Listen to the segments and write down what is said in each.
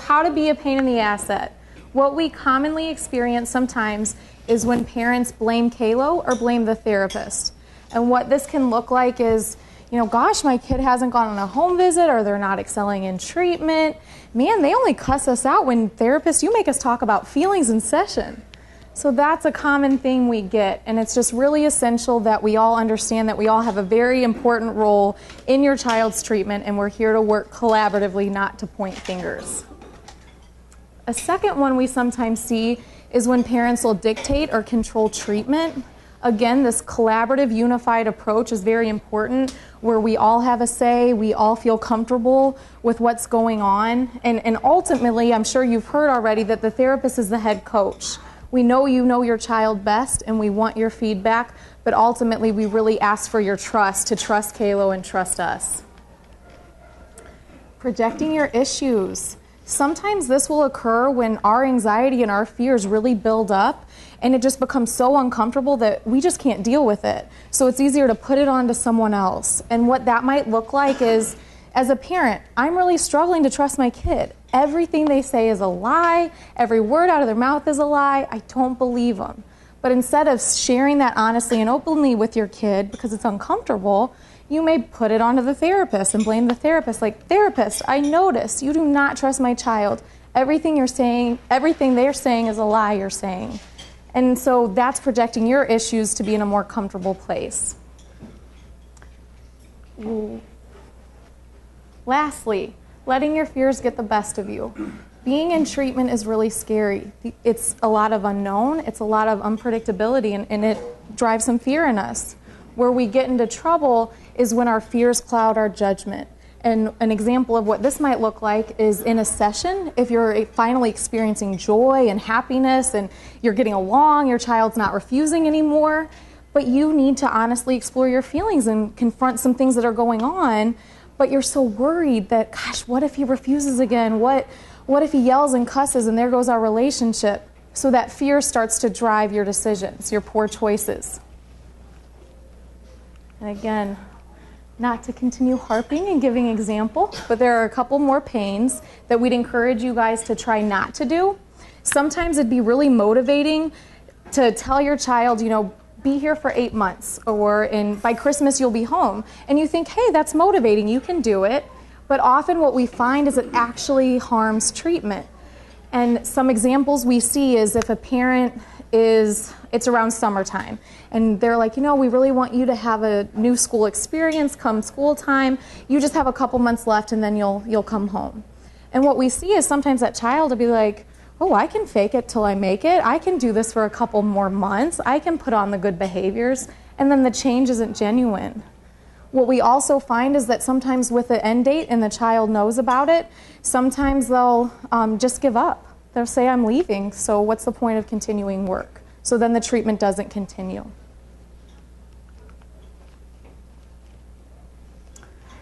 how to be a pain in the asset. What we commonly experience sometimes is when parents blame Calo or blame the therapist. And what this can look like is, gosh, my kid hasn't gone on a home visit, or they're not excelling in treatment. Man, they only cuss us out when therapists, you make us talk about feelings in session. So that's a common thing we get, and it's just really essential that we all understand that we all have a very important role in your child's treatment, and we're here to work collaboratively, not to point fingers. A second one we sometimes see is when parents will dictate or control treatment. Again, this collaborative, unified approach is very important, where we all have a say, we all feel comfortable with what's going on, and ultimately, I'm sure you've heard already that the therapist is the head coach. We know you know your child best, and we want your feedback, but ultimately, we really ask for your trust, to trust Calo and trust us. Projecting your issues. Sometimes this will occur when our anxiety and our fears really build up, and it just becomes so uncomfortable that we just can't deal with it. So it's easier to put it on to someone else. And what that might look like is, as a parent, I'm really struggling to trust my kid. Everything they say is a lie. Every word out of their mouth is a lie. I don't believe them. But instead of sharing that honestly and openly with your kid, because it's uncomfortable, you may put it onto the therapist and blame the therapist. Like, therapist, I noticed you do not trust my child. Everything they're saying is a lie you're saying. And so that's projecting your issues to be in a more comfortable place. Lastly, letting your fears get the best of you. Being in treatment is really scary. It's a lot of unknown, it's a lot of unpredictability, and it drives some fear in us. Where we get into trouble is when our fears cloud our judgment. And an example of what this might look like is in a session, if you're finally experiencing joy and happiness and you're getting along, your child's not refusing anymore, but you need to honestly explore your feelings and confront some things that are going on, but you're so worried that, gosh, what if he refuses again? What if he yells and cusses and there goes our relationship? So that fear starts to drive your decisions, your poor choices. And again, not to continue harping and giving example, but there are a couple more pains that we'd encourage you guys to try not to do. Sometimes it'd be really motivating to tell your child, be here for 8 months, or by Christmas you'll be home. And you think, hey, that's motivating, you can do it. But often what we find is it actually harms treatment. And some examples we see is if a parent it's around summertime, and they're like, we really want you to have a new school experience come school time. You just have a couple months left, and then you'll come home. And what we see is sometimes that child will be like, oh, I can fake it till I make it. I can do this for a couple more months. I can put on the good behaviors, and then the change isn't genuine. What we also find is that sometimes with the end date and the child knows about it, sometimes they'll just give up. They'll say, I'm leaving, so what's the point of continuing work? So then the treatment doesn't continue.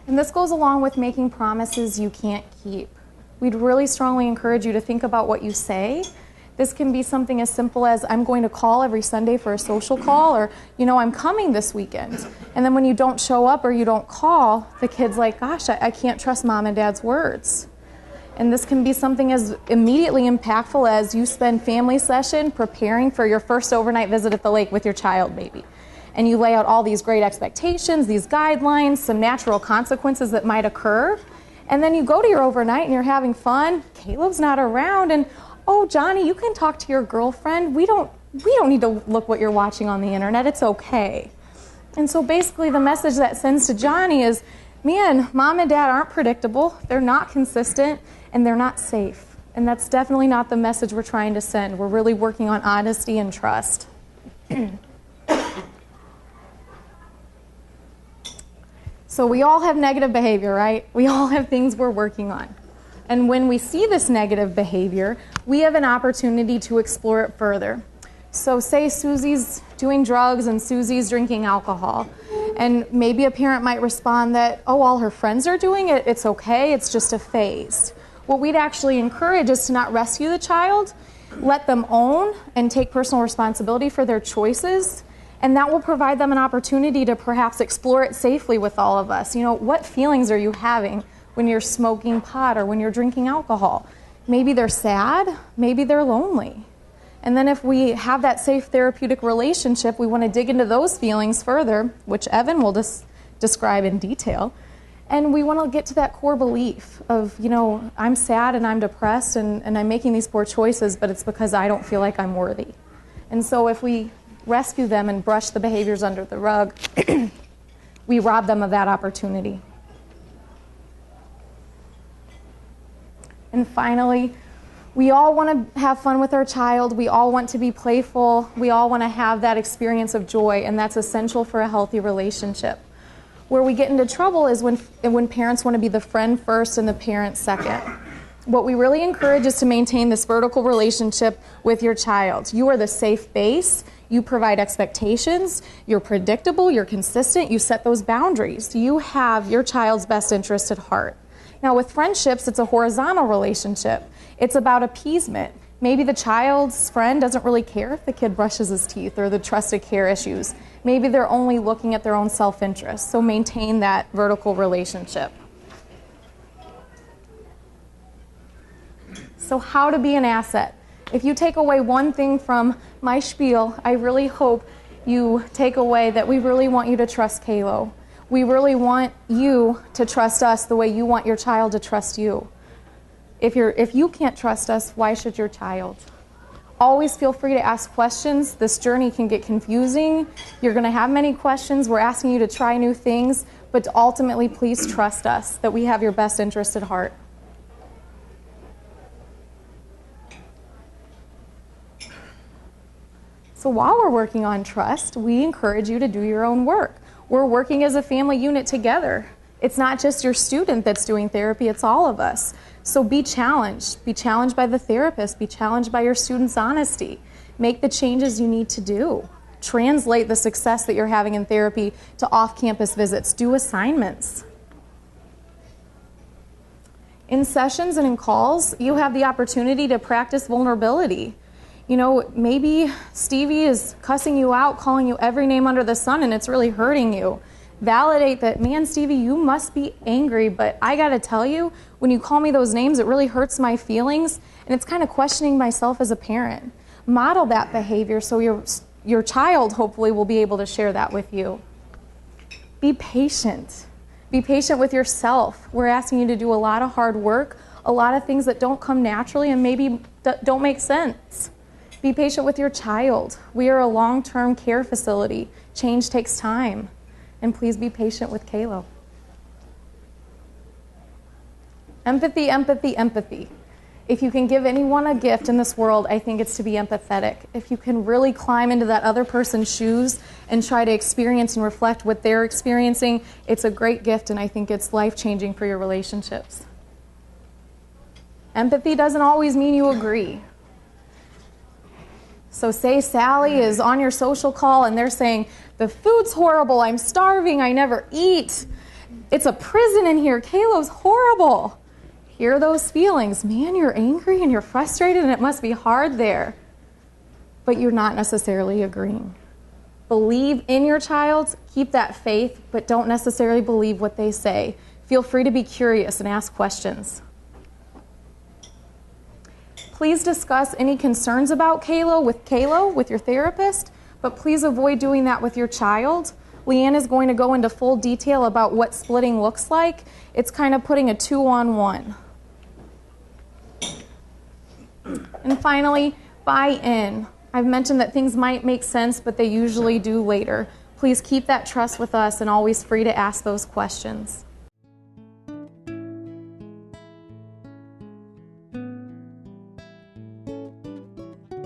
And this goes along with making promises you can't keep. We'd really strongly encourage you to think about what you say. This can be something as simple as, I'm going to call every Sunday for a social call, or, I'm coming this weekend. And then when you don't show up or you don't call, the kid's like, gosh, I can't trust mom and dad's words. And this can be something as immediately impactful as you spend family session preparing for your first overnight visit at the lake with your child, maybe. And you lay out all these great expectations, these guidelines, some natural consequences that might occur. And then you go to your overnight and you're having fun. Caleb's not around, and oh, Johnny, you can talk to your girlfriend. We don't need to look what you're watching on the internet. It's okay. And so basically the message that sends to Johnny is, man, mom and dad aren't predictable. They're not consistent, and they're not safe. And that's definitely not the message we're trying to send. We're really working on honesty and trust. So we all have negative behavior, right? We all have things we're working on. And when we see this negative behavior, we have an opportunity to explore it further. So say Susie's doing drugs and Susie's drinking alcohol. And maybe a parent might respond that, oh, all her friends are doing it, it's okay, it's just a phase. What we'd actually encourage is to not rescue the child, let them own and take personal responsibility for their choices, and that will provide them an opportunity to perhaps explore it safely with all of us. What feelings are you having when you're smoking pot or when you're drinking alcohol? Maybe they're sad, maybe they're lonely. And then if we have that safe therapeutic relationship, we want to dig into those feelings further, which Evan will describe in detail. And we want to get to that core belief of, I'm sad and I'm depressed and I'm making these poor choices, but it's because I don't feel like I'm worthy. And so if we rescue them and brush the behaviors under the rug, we rob them of that opportunity. And finally, we all want to have fun with our child. We all want to be playful. We all want to have that experience of joy, and that's essential for a healthy relationship. Where we get into trouble is when parents want to be the friend first and the parent second. What we really encourage is to maintain this vertical relationship with your child. You are the safe base. You provide expectations. You're predictable. You're consistent. You set those boundaries. You have your child's best interest at heart. Now, with friendships, it's a horizontal relationship. It's about appeasement. Maybe the child's friend doesn't really care if the kid brushes his teeth or the trusted care issues. Maybe they're only looking at their own self-interest. So maintain that vertical relationship. So how to be an asset. If you take away one thing from my spiel, I really hope you take away that we really want you to trust Calo. We really want you to trust us the way you want your child to trust you. If you can't trust us, why should your child? Always feel free to ask questions. This journey can get confusing. You're going to have many questions. We're asking you to try new things, but ultimately, please trust us that we have your best interest at heart. So while we're working on trust, we encourage you to do your own work. We're working as a family unit together. It's not just your student that's doing therapy, it's all of us. So be challenged. Be challenged by the therapist. Be challenged by your student's honesty. Make the changes you need to do. Translate the success that you're having in therapy to off-campus visits. Do assignments. In sessions and in calls, you have the opportunity to practice vulnerability. Maybe Stevie is cussing you out, calling you every name under the sun, and it's really hurting you. Validate that, man, Stevie, you must be angry, but I gotta tell you, when you call me those names, it really hurts my feelings, and it's kind of questioning myself as a parent. Model that behavior so your child hopefully will be able to share that with you. Be patient. Be patient with yourself. We're asking you to do a lot of hard work, a lot of things that don't come naturally and maybe don't make sense. Be patient with your child. We are a long-term care facility. Change takes time. And please be patient with Calo. Empathy, empathy, empathy. If you can give anyone a gift in this world, I think it's to be empathetic. If you can really climb into that other person's shoes and try to experience and reflect what they're experiencing, it's a great gift, and I think it's life-changing for your relationships. Empathy doesn't always mean you agree. So say Sally is on your social call and they're saying, the food's horrible, I'm starving, I never eat. It's a prison in here, Calo's horrible. Hear those feelings. Man, you're angry and you're frustrated and it must be hard there. But you're not necessarily agreeing. Believe in your child, keep that faith, but don't necessarily believe what they say. Feel free to be curious and ask questions. Please discuss any concerns about Calo with your therapist, but please avoid doing that with your child. Leanne is going to go into full detail about what splitting looks like. It's kind of putting a 2-on-1. And finally, buy in. I've mentioned that things might make sense, but they usually do later. Please keep that trust with us and always free to ask those questions.